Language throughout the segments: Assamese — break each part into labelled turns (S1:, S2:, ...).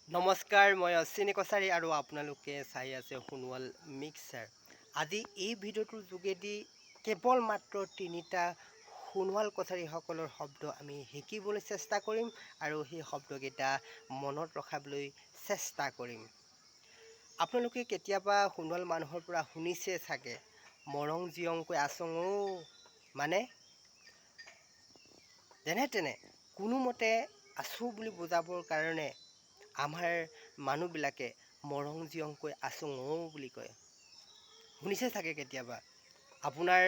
S1: নমস্কাৰ, মই অশ্বিনী কছাৰী আৰু আপোনালোকে চাই আছে সোণোৱাল মিক্সাৰ। আজি এই ভিডিঅ'টোৰ যোগেদি কেৱল মাত্ৰ তিনিটা সোণোৱাল কছাৰীসকলৰ শব্দ আমি শিকিবলৈ চেষ্টা কৰিম আৰু সেই শব্দকেইটা মনত ৰখাবলৈ চেষ্টা কৰিম। আপোনালোকে কেতিয়াবা সোণোৱাল মানুহৰ পৰা শুনিছে চাগে, মৰং জিয়ংকৈ আচং ঔ, মানে যেনে তেনে কোনোমতে আছোঁ বুলি বুজাবৰ কাৰণে আমাৰ মানুহবিলাকে মৰং জিয়ংকৈ আচোং ঔ বুলি কয়। শুনিছে চাগে কেতিয়াবা। আপোনাৰ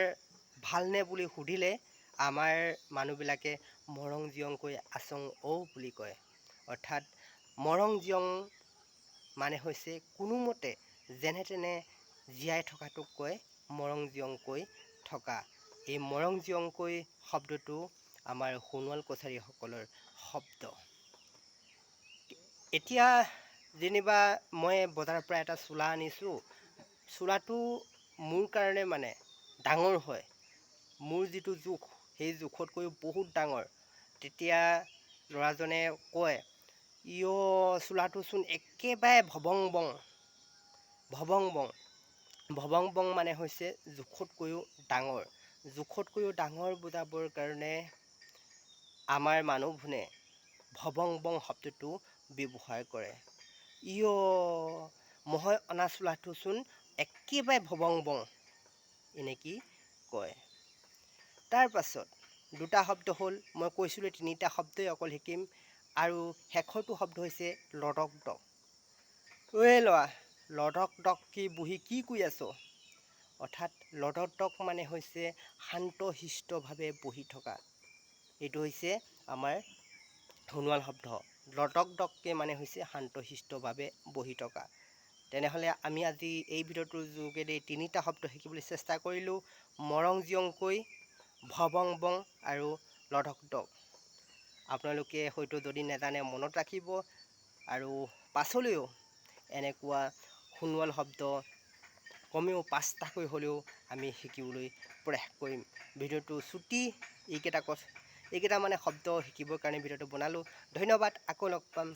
S1: ভালনে বুলি সুধিলে আমাৰ মানুহবিলাকে মৰং জিয়ংকৈ আচোং ঔ বুলি কয়। অৰ্থাৎ মৰং জিয়ং মানে হৈছে কোনোমতে যেনে তেনে জীয়াই থকাটোক কয় মৰং জিয়ংকৈ থকা। এই মৰং জিয়ংকৈ শব্দটো আমাৰ সোণোৱাল কছাৰীসকলৰ শব্দ। এতিয়া যেনিবা মই বজাৰৰ পৰা এটা চোলা আনিছোঁ, চোলাটো মোৰ কাৰণে মানে ডাঙৰ হয়, মোৰ যিটো জোখ সেই জোখতকৈও বহুত ডাঙৰ। তেতিয়া ল'ৰাজনে কয়, ইয়' চোলাটোচোন একেবাৰে ভবং বং। ভবং বং ভবং বং মানে হৈছে জোখতকৈও ডাঙৰ। জোখতকৈও ডাঙৰ বুজাবৰ কাৰণে আমাৰ মানুহবোৰে ভবং বং শব্দটো ব্যৱহাৰ কৰে। ইয়' মই অনা চোলাটোচোন একেবাৰে ভবং বং, এনেকৈ কয়। তাৰ পাছত দুটা শব্দ হ'ল, মই কৈছিলোঁ তিনিটা শব্দই অকল শিকিম, আৰু শেষৰটো শব্দ হৈছে লডক ডক। ঐ ল'ৰা, লডক ডক কি বহি কি কৰি আছ? অৰ্থাৎ লডক ডক মানে হৈছে শান্তশিষ্টভাৱে বহি থকা। এইটো হৈছে আমাৰ সোণোৱাল শব্দ। লডক ডককে মানে হৈছে শান্তশিষ্টভাৱে বহি থকা। তেনেহ'লে আমি আজি এই ভিডিঅ'টোৰ যোগেদি তিনিটা শব্দ শিকিবলৈ চেষ্টা কৰিলোঁ, মৰং জিয়ংকৈ, ভবং বং আৰু লডক ডক। আপোনালোকে হয়তো যদি নেজানে মনত ৰাখিব, আৰু পাছলৈও এনেকুৱা সোণোৱাল শব্দ কমেও 5টাকৈ হ'লেও আমি শিকিবলৈ প্ৰয়াস কৰিম। ভিডিঅ'টো চুটি, এইকেইটা মানে শব্দ শিকিবৰ কাৰণে ভিডিঅ'টো বনালোঁ। ধন্যবাদ, আকৌ লগ পাম।